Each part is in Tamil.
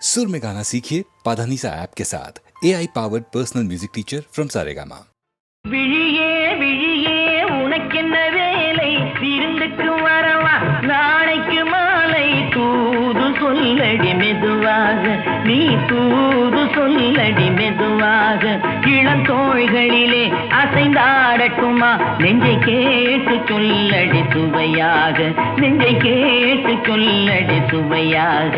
सुर में गाना सीखिए पाधानीसा ऐप के साथ AI powered personal music teacher from Saregama. விழியே விழியே உனக்கென்ன வேலை விருந்துக்கு வரவா நாளைக்கு மாலை தூது சொல்லடி மெதுவாக நீ தூது சொல்லடி மெதுவாக இளந்தோள்களிலே அசைந்தாடட்டுமா நெஞ்சை கேட்டு சொல்லடி சுவையாக நெஞ்சை கேட்டு சொல்லடி சுவையாக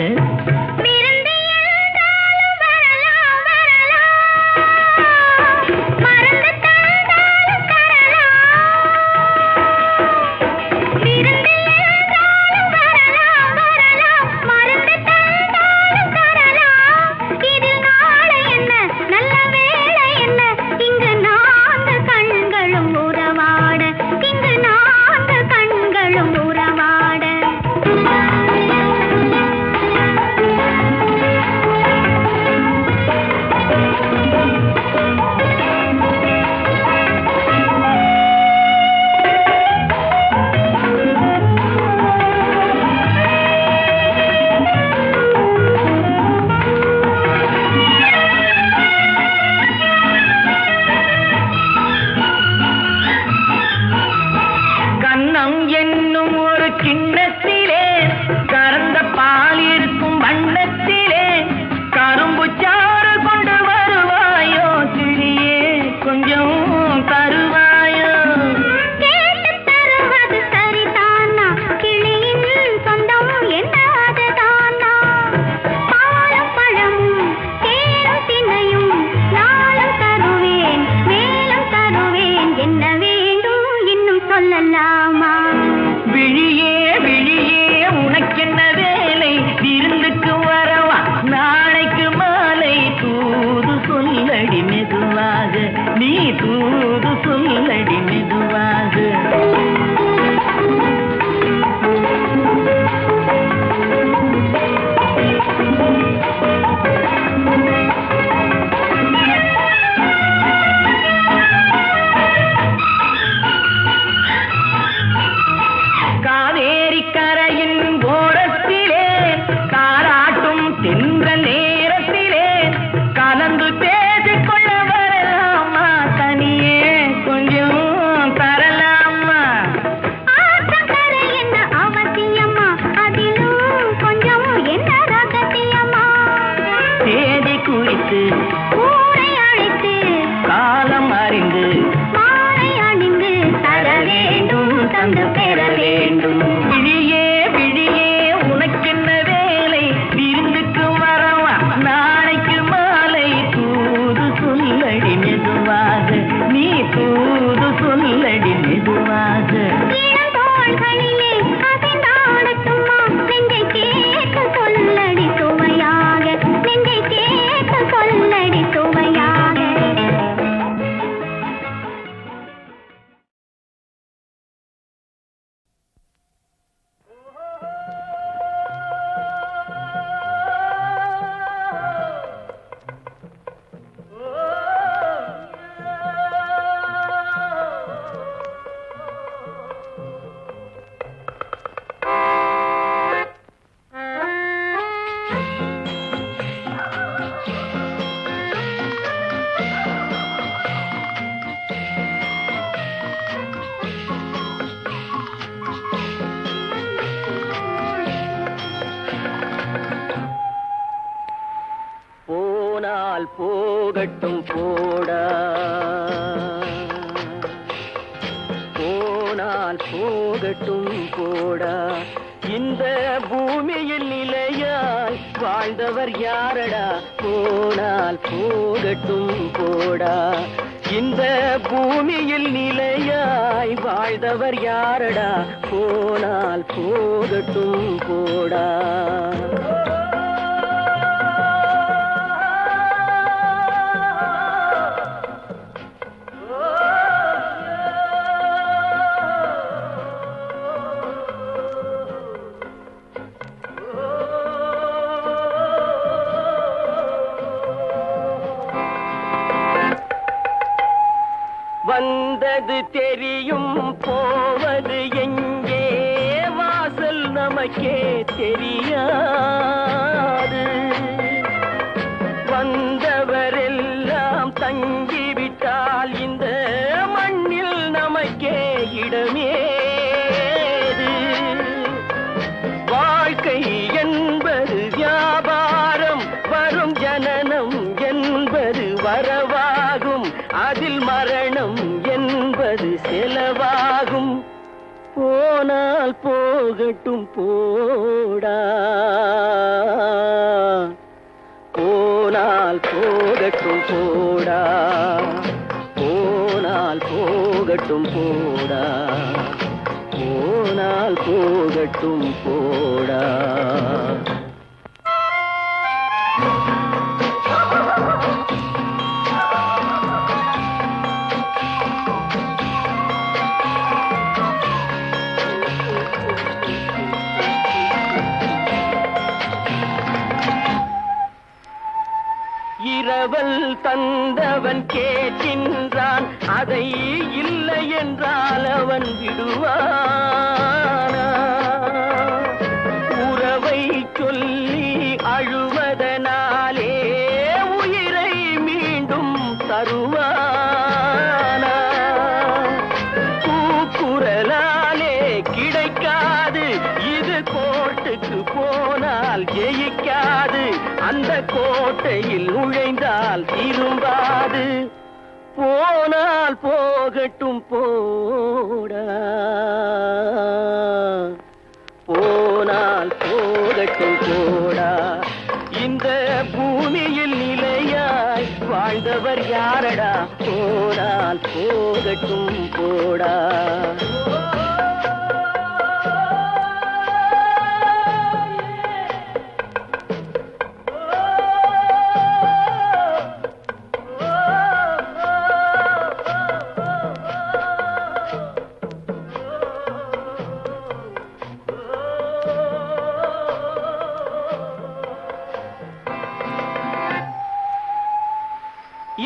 போகட்டும் போடா போனால் போகட்டும் போடா இந்த பூமியில் நிலையாய் வாழ்ந்தவர் யாரடா போனால் போகட்டும் போடா இந்த பூமியில் நிலையாய் வாழ்ந்தவர் யாரடா போனால் போகட்டும் போடா வந்தது தெரியும் போவது எங்கே வாசல் நமக்கே தெரியாது போனால் போகட்டும் போடா, போனால் போகட்டும் போடா, போனால் போகட்டும் போடா, போனால் போகட்டும் போடா. இரவல் தந்தவன் கேட்கின்றான், அதை இல்லை என்றால் அவன் விடுவானா? உறவை சொல்லி அழுவதனாலே உயிரை மீண்டும் தருவானா? கூக்குரலாலே கிடைக்காது, இது கோர்ட்டுக்கு போனால் ஜெயிக்காது, அந்த கோட்டையில் நுழைந்தால் திரும்பாது. போனால் போகட்டும் போடா, போனால் போகட்டும் போடா. இந்த பூமியில் நிலையாய் வாழ்ந்தவர் யாரடா? போனால் போகட்டும் போடா.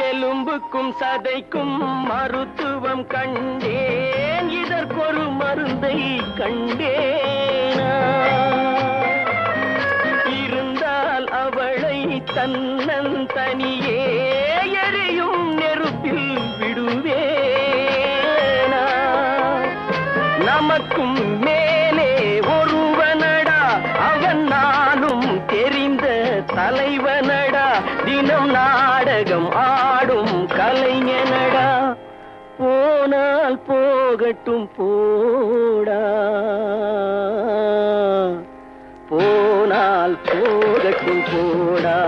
எலும்புக்கும் சதைக்கும் மருத்துவம் கண்டேன், இதற்கொரு மருந்தை கண்டேனா? இருந்தால் அவளை தன்னந்தனியே எரியும் நெருப்பில் விடுவேனா? நமக்கும் மேலே ஒருவனடா, அவன் நானும் தெரிந்த தலைவனடா, தினம் நாடகம் ஆடும் கலைஞனடா. போனால் போகட்டும் போடா, போனால் போகட்டும் போடா.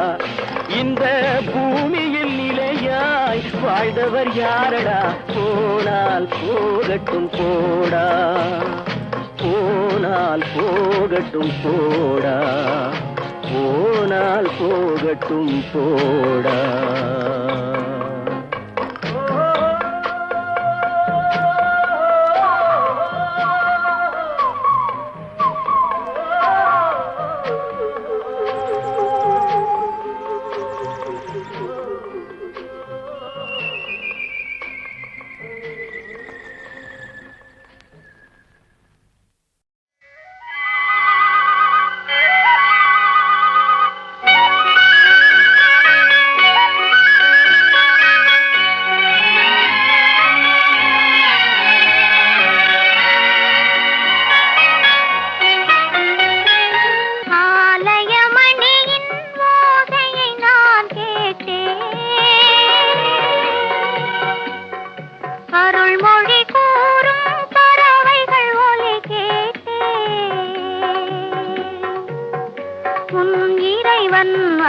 இந்த பூமியில் நிலையாய் வாழ்ந்தவர் யாரடா? போனால் போகட்டும் போடா, போனால் போகட்டும் போடா, போனால் போகட்டும் போடா.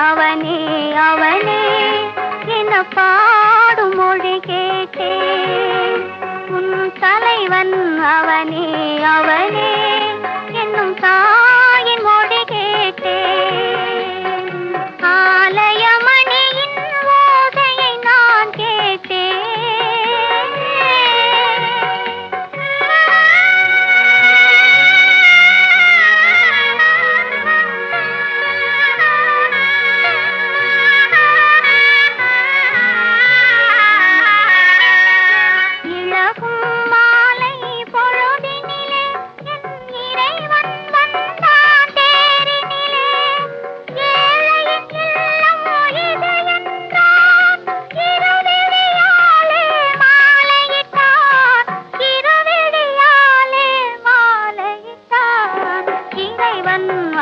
அவனே அவனே என பாடும் மொழி கேட்டேன். உன் தலைவன் அவனே அவனே என்னும் தாயின் மொழி கேட்டேன். ஆலயமணியின் ஓசையை நான் கேட்டேன்.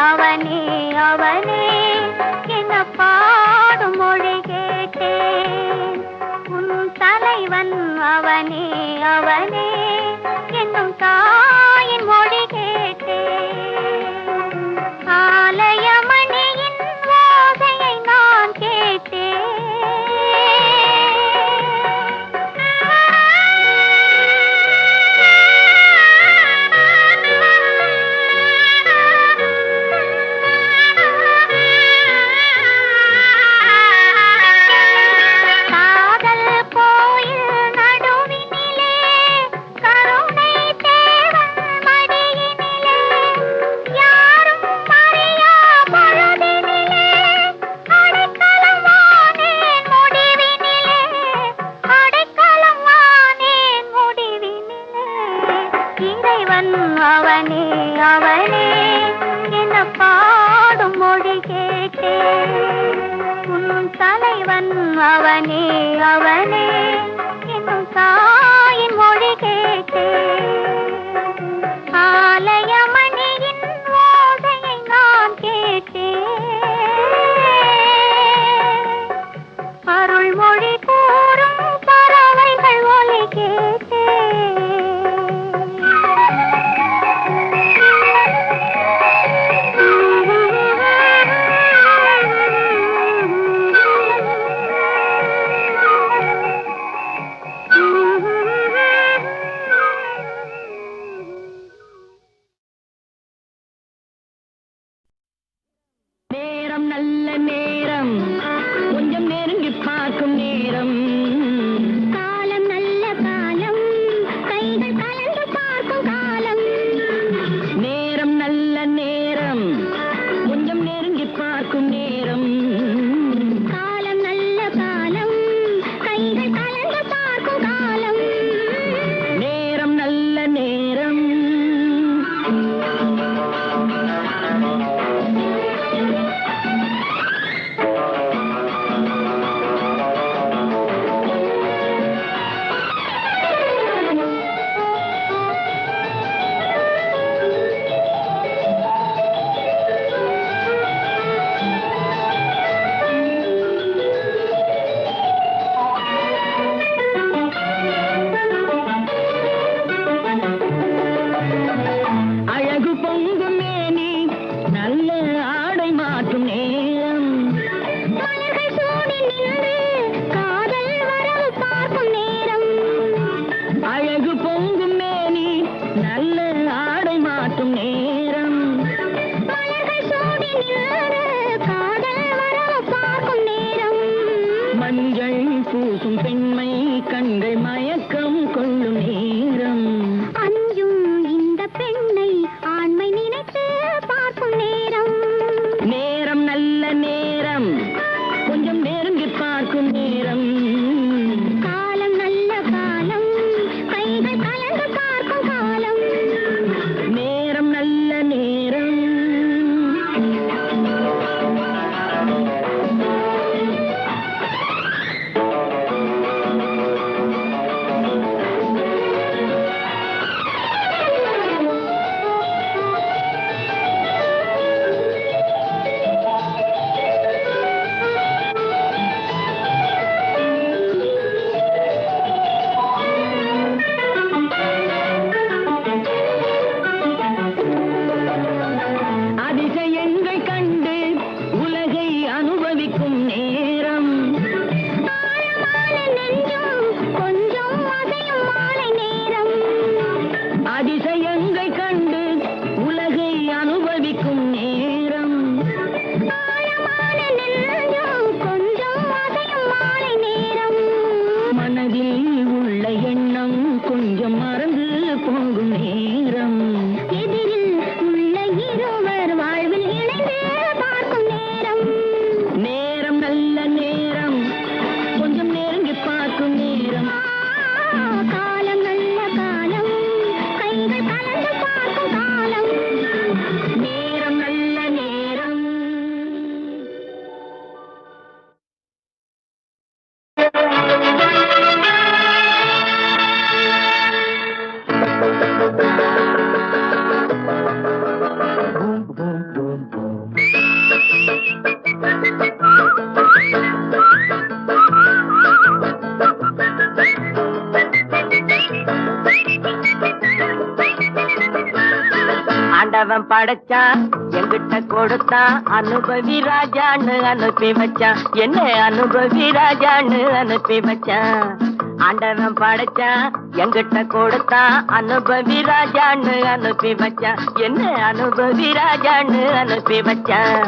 அவனே அவனே என பாடும் மொழி கேட்டேன். உன் தலைவன் அவனே அவனே என்னும் தாயின் மொழி கேட்டேன். அவனே அவனே என்னும் தாயின் மொழி கேட்டேன். ஆலயமணியின் ஓசையை நான் கேட்டேன். அருள்மொழி கூறும் பறவைகள் ஒலி கேட்டேன். நேரம் நல்ல நேரம், கொஞ்சம் நெருங்கி பார்க்கும் நேரம். காலம் நல்ல காலம், கைகள் கலந்து பார்க்கும் காலம். நேரம் நல்ல நேரம், கொஞ்சம் நெருங்கி பார்க்கும் நேரம். காலம் நல்ல காலம், கைகள் கலந்து பார்க்கும் காலம். நேரம் நல்ல நேரம். அழகு பொங்கும் மேனி, நல்ல ஆடை மாற்றும் நேரம். மலர்கள் சூடி நின்று காதல் வரவு பார்க்கும் நேரம். அழகு பொங்கும் மேனி, நல்ல ஆடை மாற்றும் நேரம். மலர்கள் சூடி நின்று காதல் வரவு பார்க்கும் நேரம். மஞ்சள் பூசும் பெண்மை கண்கள் மயக்கம் கொள்ளும் நேரம். அஞ்சும் இந்த பெண்ணை ஆண்மை நினைத்து பார்க்கும் நேரம். நேரம் நல்ல நேரம், கொஞ்சம் நெருங்கி பார்க்கும் நேரம். காலம் நல்ல காலம், கைகள் கலந்து பார்க்கும் காலம். நேரம் நல்ல நேரம். அதிசயங்கள் கண்டு உலகை அனுபவிக்கும் நேரம். ஆழமான நெஞ்சும் கொஞ்சம் அசையும் மாலை நேரம். அதிசயங்கள் கண்டு உலகை அனுபவிக்கும் நேரம். ஆழமான நெஞ்சும் கொஞ்சம் அசையும் மாலை நேரம். மனதில் உள்ள எண்ணம் கொஞ்சம் மறந்து போகும் நேரம். எதிரில் உள்ள இருவர் வாழ்வில் இணைந்து பார்க்கும் நேரம். நேரம் நல்ல நேரம், கொஞ்சம் நெருங்கி பார்க்கும் நேரம். காலம் நல்ல காலம், கைகள் கலந்து பார்க்கும் காலம். நேரம் நல்ல நேரம். ஆண்டவன் படைச்சான், எங்கிட்ட கொடுத்தான், அனுபவி ராஜான்னு அனுப்பி வச்சான். என்ன அனுபவி ராஜான்னு அனுப்பி வச்சான். ஆண்டவன் படைச்சான், எங்கிட்ட கொடுத்தான், அனுபவி ராஜான்னு அனுப்பி வச்சான். என்ன அனுபவி ராஜான்னு அனுப்பி வச்சான்.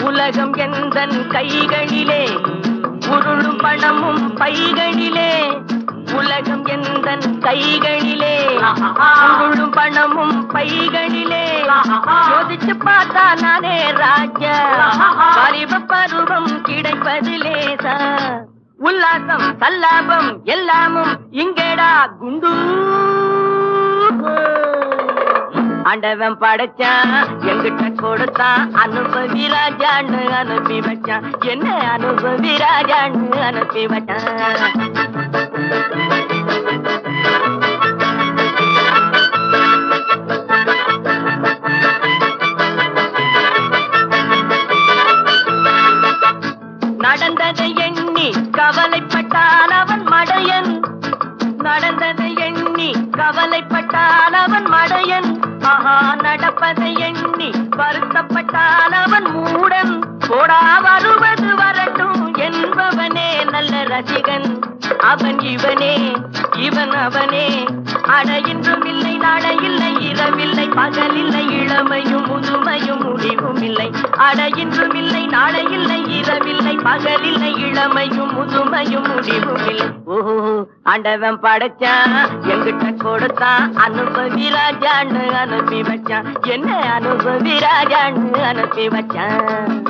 உலகம் எந்தன் கைகளிலே, உருளும் பணமும் பைகளிலே. உலகம் எந்தன் கைகளிலே, உருளும் பணமும் பைகளிலே. யோசிச்சு பார்த்தா நானே ராஜா, பரிவ பருவம் கிடைப்பது லேசா. உல்லாசம் சல்லாபம் எல்லாமும் இங்கேடா குண்டு. ஆண்டவன் படைச்சான் எங்கிட்ட கொடுத்தான் அனுபவி ராஜான்னு அனுப்பி வச்சான். என்ன அனுபவி ராஜான்னு அனுப்பி வச்சான். நடந்ததை எண்ணி கவலைப்பட்டான் அவன் மடையன். நடந்ததை எண்ணி கவலைப்பட்டான் அவன் மடையன். ஆஹா, நடப்பதை எண்ணி வருத்தப்பட்டான் அவன் மூடன். போடா வருவது வரட்டும் என்பவனே நல்ல ரசிகன். அவன் இவனே இவன் அவனே. அட இன்றும் இல்லை நாளை இல்லை இரவில்லை பகலில்லை இளமையும் முதுமையும் முடிவும் இல்லை. அட இன்றும் இல்லை நாளை இல்லை இரவில்லை பகலில்லை இளமையும் முதுமையும் முடிவும் இல்லை. ஓஹோ, ஆண்டவன் படைச்சான் எங்கிட்ட கொடுத்தான் அனுபவி ராஜான்னு அனுப்பி வச்சான். என்ன அனுபவி ராஜான்னு அனுப்பி வச்சான்.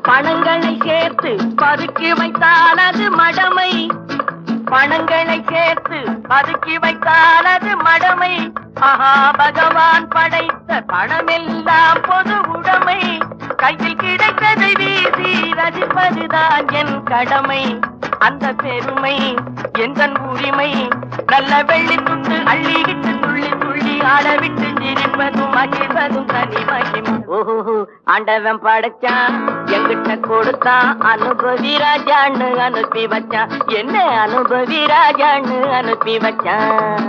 பணங்களை சேர்த்து பதுக்கி வைத்தால் அது மடமை. பணங்களை சேர்த்து பதுக்கி வைத்தால் அது மடமை. ஆஹா, பகவான் படைத்த பணமெல்லாம் பொது உடைமை. கையில் கிடைத்ததை வீசி ரசிப்பதுதான் என் கடமை. அந்த பெருமை எந்தன் உரிமை. நல்ல வெள்ளி துண்டு அள்ளிக்கிட்டு துள்ளி துள்ளி ஆடவிட்டு சிரிப்பதும் மகிழ்வதும் தனி மகிமை. ஓஹோ, ஆண்டவன் படைச்சான் எங்கிட்ட கொடுத்தான் அனுபவி ராஜான்னு அனுப்பி வச்சான். என்ன அனுபவி ராஜான்னு அனுப்பி வச்சான்.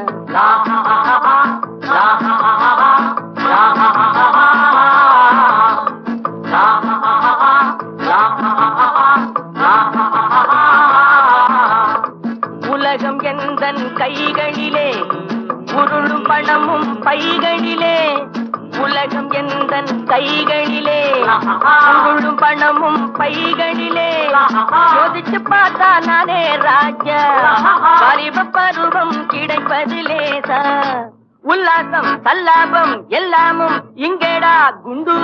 உலகம் எந்தன் கைகளிலே உருளும் பணமும் பைகளிலே. உலகம் எந்தன் கைகளிலே உருளும் பணமும் பைகளிலே. யோசிச்சு பார்த்தா நானே ராஜா. வாலிப பருவம் கிடைப்பது லேசா. உல்லாசம் சல்லாபம் எல்லாமும் இங்கேடா குண்டு.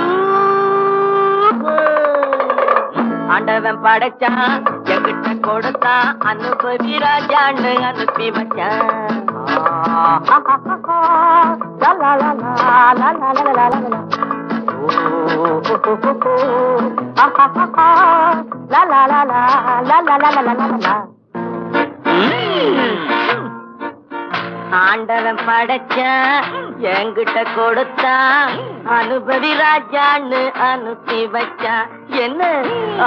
ஆண்டவன் படைச்சான் எங்கிட்ட கொடுத்தான் அனுபவி ராஜான்னு அனுப்பி வச்சான். ஆண்டவன் படைச்சான் எங்கிட்ட கொடுத்தான் அனுபவி ராஜான்னு அனுப்பி வச்சான். என்ன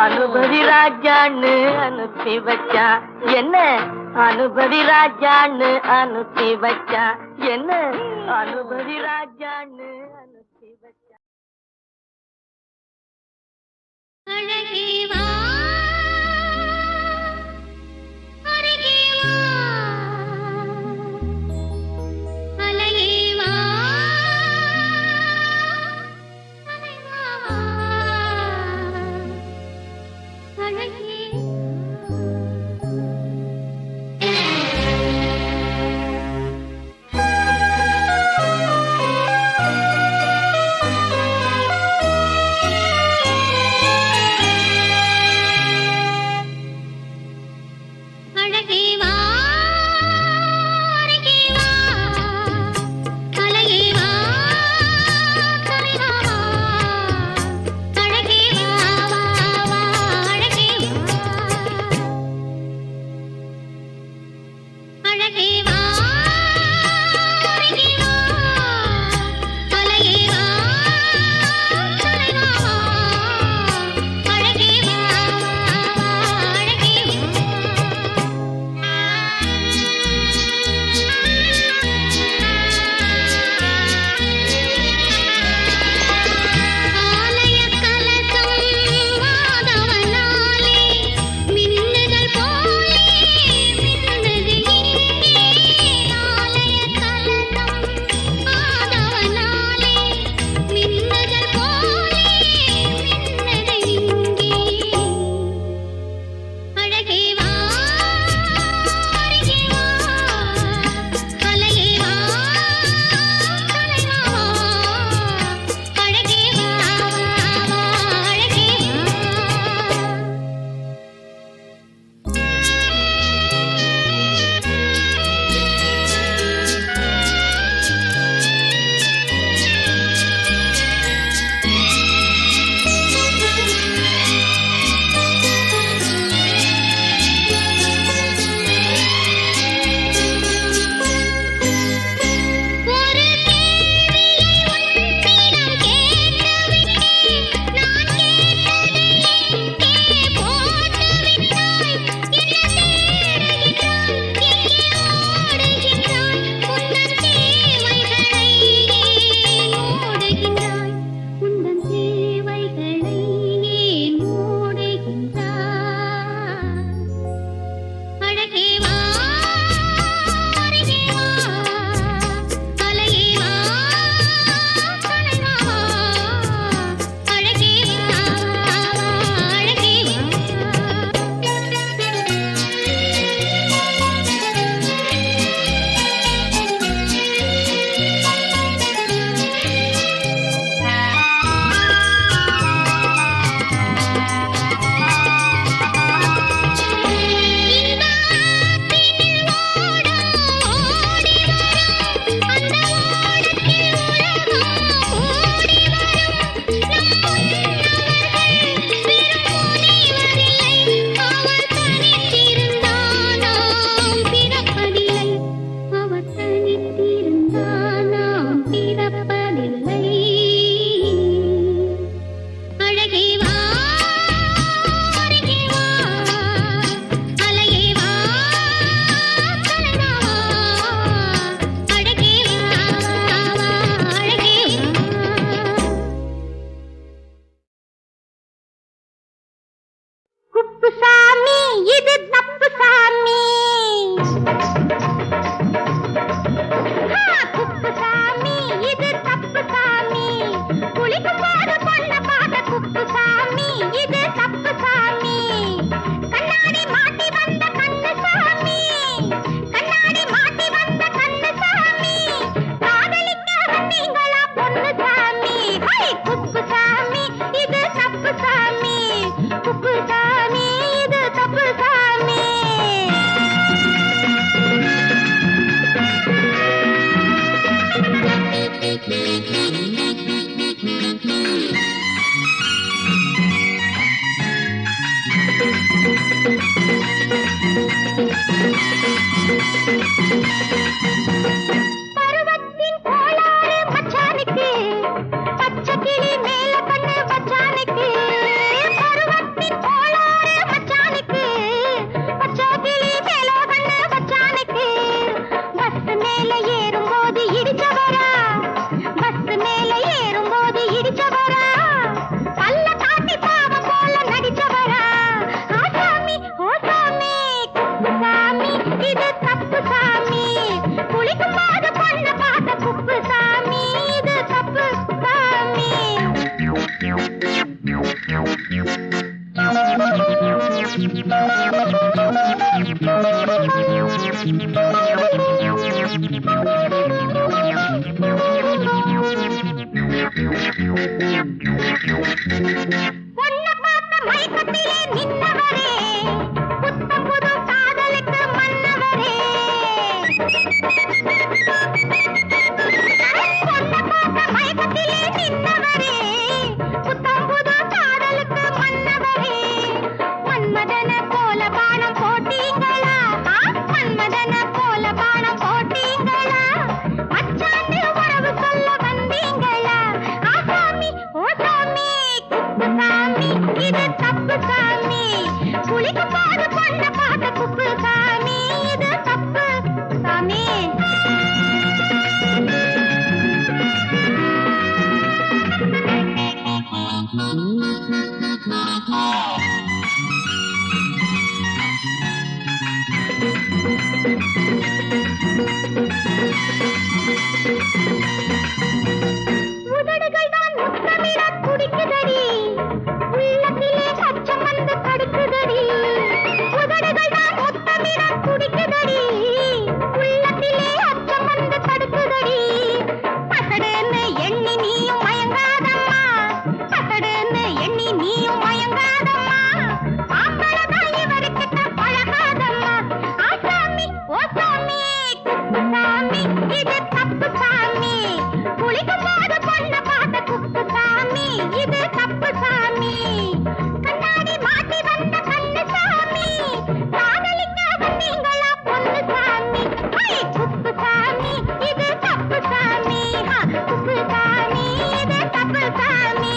அனுபவி ராஜான்னு அனுப்பி வச்சான். என்ன அனுபவி ராஜான்னு அனுப்பி வச்சான். என்ன அனுபவி ராஜான்னு அனுப்பி வச்சான். அழகே வா அருகே வா அலையே வா அலைவா அழகே பொண்ணு சாமி ஹை குப்பு சாமி இது தப்பு சாமி குப்பு சாமி இது தப்பு சாமி பருவத்தின் கோளாறு மச்சானுக்கு பச்சை கிளி மேல கண்ணு மச்சானுக்கு பருவத்தின் கோளாறு மச்சானுக்கு பச்சை கிளி மேல கண்ணு மச்சானுக்கு பஸ் மேல ஏறும்போது இடிச்சவரா பஸ் மேல ஏறும்போது இடிச்சவரா பல்ல காட்டி பாவம் போல நடிச்சவரா ஆசாமி ஓ சாமி குப்பு சாமி இது தப்பு சாமி குளிக்கும் போது பொண்ண பார்த்த குப்பு சாமி இது தப்பு சாமி பொண்ண பார்த்த மயக்கத்திலே நின்னவரே புத்தம் புது காதலுக்கு மன்னவரே பொண்ண பார்த்த மயக்கத்திலே நின்னவரே புத்தம் புது காதலுக்கு மன்னவரே மன்மதன போல பானம் போட்டீங்களா மன்மதன போல பானம் போட்டீங்களா மச்சாண்டு உறவு சொல்ல வந்தீங்களா ஆசாமி ஓ சாமி குப்பு சாமி இது தப்பு சாமி குளிக்கும் போது பொண்ண பார்த்த குப்பு சாமி இது தப்பு சாமி உதடுகள் தான் முத்தமிட துடிக்குதடி உள்ளத்திலே அச்சம் வந்து தடுக்குதடி உதடுகள் தான் முத்தமிட துடிக்குதடி உள்ளத்திலே அச்சம் வந்து தடுக்குதடி பசடுன்னு எண்ணி நீயும் மயங்காதம்மா பசடுன்னு எண்ணி நீயும் மயங்காதம்மா ஆம்பளதான் இவருக்கிட்ட பழகாதம்மா ஆசாமி ஓ சாமி குப்பு சாமி இது தப்பு சாமி குளிக்கும் போது பொண்ண பார்த்த குப்பு சாமி இது தப்பு சாமி கண்ணாடி மாட்டி வந்த கண்ணு சாமி காதலிக்க வந்தீங்களா பொண்ணு சாமி ஹை குப்பு சாமி இது தப்பு சாமி குப்பு சாமி இது தப்பு சாமி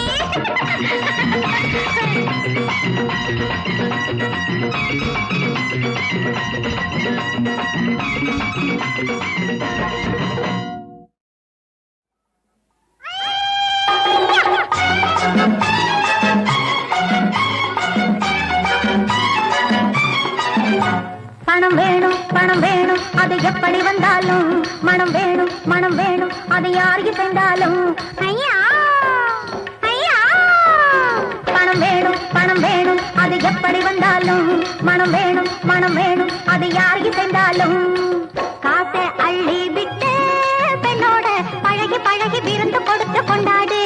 பணம் வேணும் பணம் வேணும் அது எப்படி வந்தாலும் மனம் வேணும் மனம் வேணும் அது யாருக்கு சென்றாலும் ஐயா ஐயா பணம் வேணும் பணம் வேணும் அது எப்படி வந்தாலும் மனம் வேணும் மனம் வேணும் அது யாருக்கு சென்றாலும் காசை அள்ளி விட்டு பெண்ணோட பழகி பழகி விருந்து கொடுத்து கொண்டாடு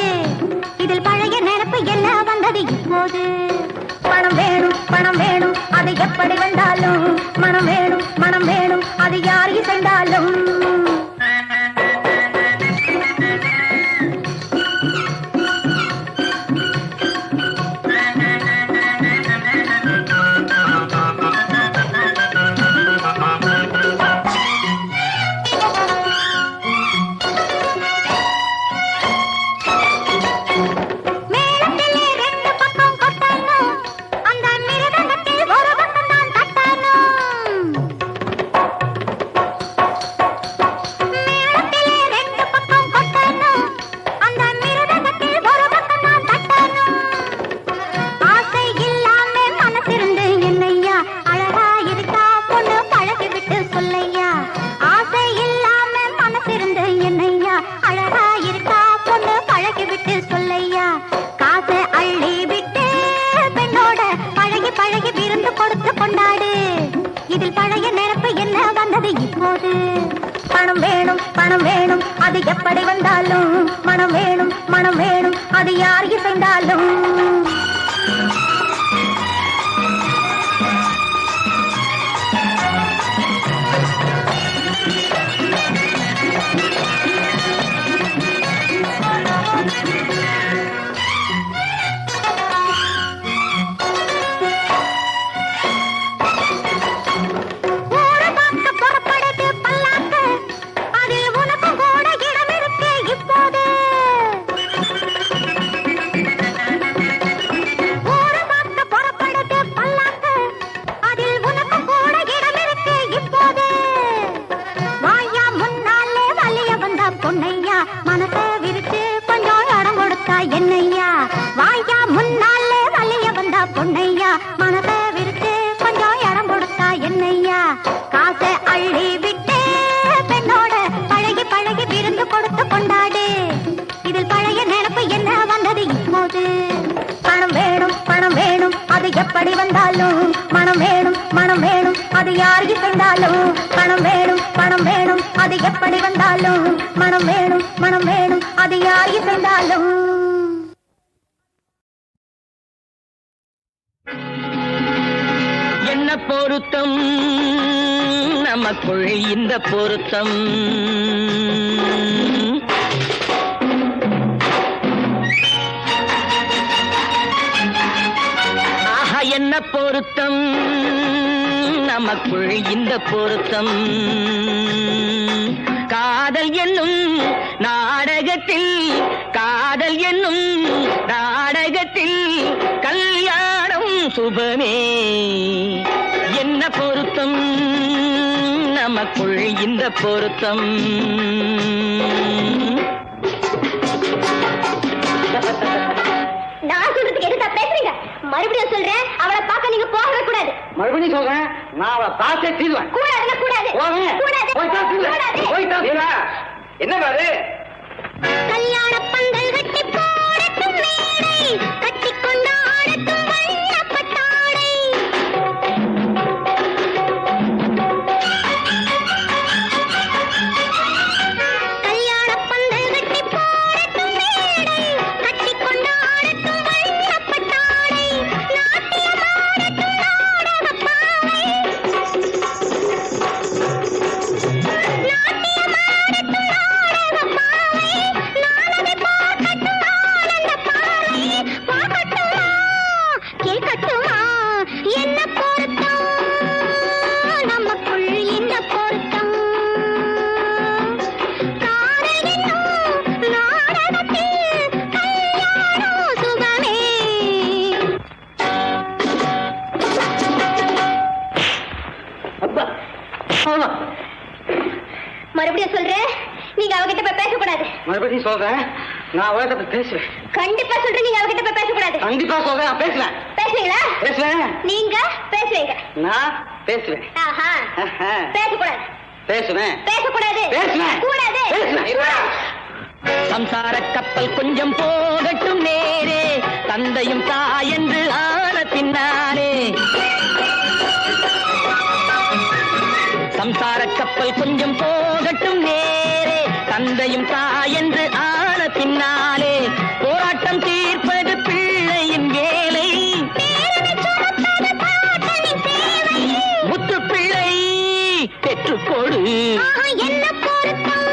இதில் பழைய நினைப்பு எல்லாம் வந்தது இப்போது பணம் வேணும் பணம் வேணும் அது எப்படி வந்தாலும் மனம் வேணும் மனம் வேணும் அது யாருக்கு சென்றாலும் மேளத்திலே ரெண்டு பக்கம் கொட்டணும் அந்த மிருதங்கத்தில் ஒரு பக்கம் தான் தட்டணும் மேளத்திலே ரெண்டு பக்கம் கொட்டணும் அது எப்படி வந்தாலும் மனம் வேணும் மனம் வேணும் அது யார் இசைந்தாலும் என்னையா வாயா முன்னாலே வலிய வந்தா பொன்னையா மனதை விரிச்சு கொஞ்சம் இடம் கொடுத்தா என்னையா காசை அள்ளி விட்டு பெண்ணோட பழகி பழகி விருந்து கொடுத்து கொண்டாடு இதில் பழைய நினைப்பு என்ன வந்தது இப்போது பணம் வேணும் பணம் வேணும் அது எப்படி வந்தாலும் மனம் வேணும் மனம் வேணும் அது யாருக்கு சென்றாலும் பணம் வேணும் பணம் வேணும் அது எப்படி வந்தாலும் மனம் வேணும் மனம் வேணும் அது யாருக்கு சென்றாலும் என்ன பொருத்தம் நமக்குள் இந்த பொருத்தம் ஆஹா என்ன பொருத்தம் நமக்குள் இந்த பொருத்தம் காதல் என்னும் நாடகத்தில் காதல் என்னும் நாடகத்தில் கல்யாணம் சுபமே என்ன பொருத்தம் நமக்குள் இந்த பொருத்தம் நான் சொல்றதுக்கு எதுக்கா பேசுறீங்க மறுபடியும் சொல்றேன் அவளை பார்க்க நீங்க போகவே கூடாது மறுபடியும் சொல்றேன் நான் அவளை பார்த்தே தீர்வேன் கூடாதுன்னா கூடாது என்ன பாரு கல்யாண பந்தல் கட்டி போடட்டும் மேடை கட்டி கொண்டாடட்டும் வண்ணப்பட்டாடை கல்யாண பந்தல் கட்டி போடட்டும் மேடை கட்டி கொண்டாடட்டும் வண்ணப்பட்டாடை நாட்டியமாடட்டும் நாடகப் பாவை மறுபடியும் சொல்றேன் நீங்க அவகிட்ட போய் பேசக்கூடாது மறுபடியும் சொல்றேன் நான் அவகிட்ட போய் பேசுவேன் கண்டிப்பா சொல்றேன் நீங்க அவகிட்ட போய் பேசக்கூடாது கண்டிப்பா சொல்றேன் நான் பேசுவேன் பேசுவீங்களா பேசுவேன் நீங்க பேசுவீங்க நான் பேசுவேன் ஆஹா ஆஹா. பேசக்கூடாது பேசுவேன் பேசக்கூடாது பேசுவேன் கூடாது பேசுவேன் சம்சார கப்பல் கொஞ்சம் போகட்டும் நேரே தந்தையும் தாயென்று ஆன பின்னாலே சம்சார கப்பல் கொஞ்சம் போகட்டும் நேரே தந்தையும் தாயென்று ஆன பின்னாலே போராட்டம் தீர்ப்பது பிள்ளையின் வேலை முத்து பிள்ளை பெற்றுக்கொடு என்ன பொருத்தம்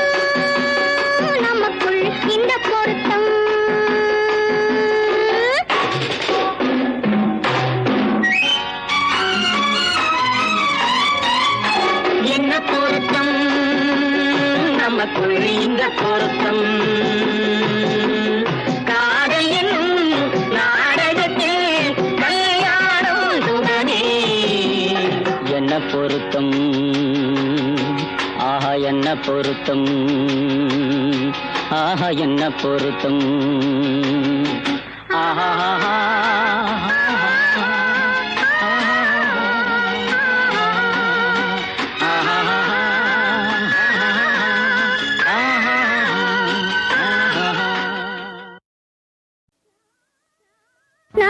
நமக்குள் இந்த பொருத்தம் என்ன பொருத்தம் நமக்குள் இந்த பொருத்தம் காதல் என்னும் நாடகத்தில் கல்யாணம் சுடனே என்ன பொருத்தம் ஆஹா என்ன பொருத்தம் ஆஹா என்ன பொருத்தம் ஆஹா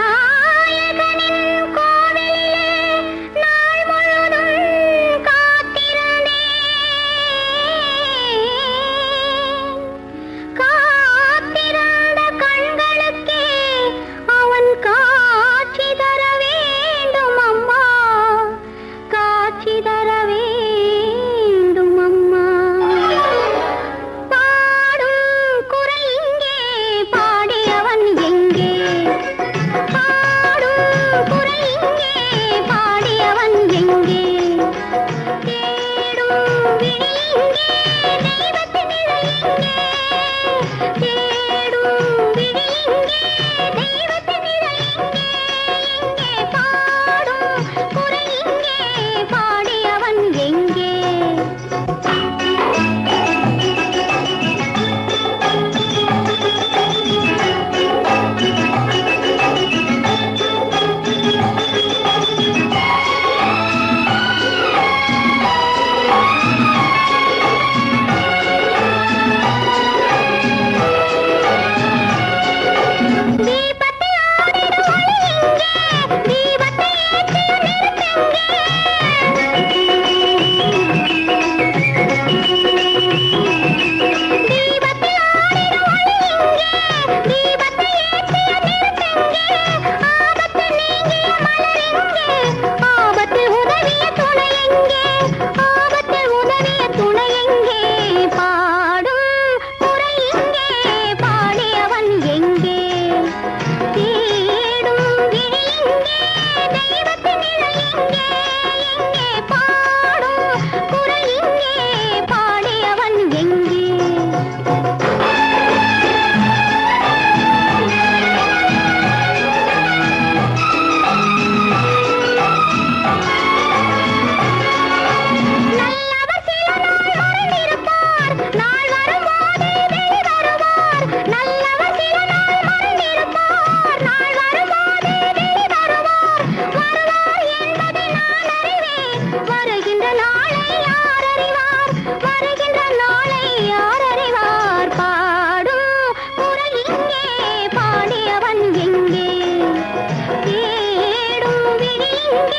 நாயகனின் கோவிலிலே நாள் முழுதும் காத்திருந்தேன்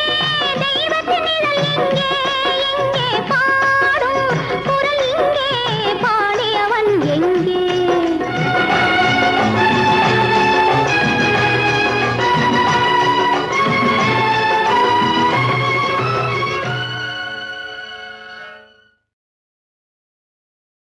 ஐயா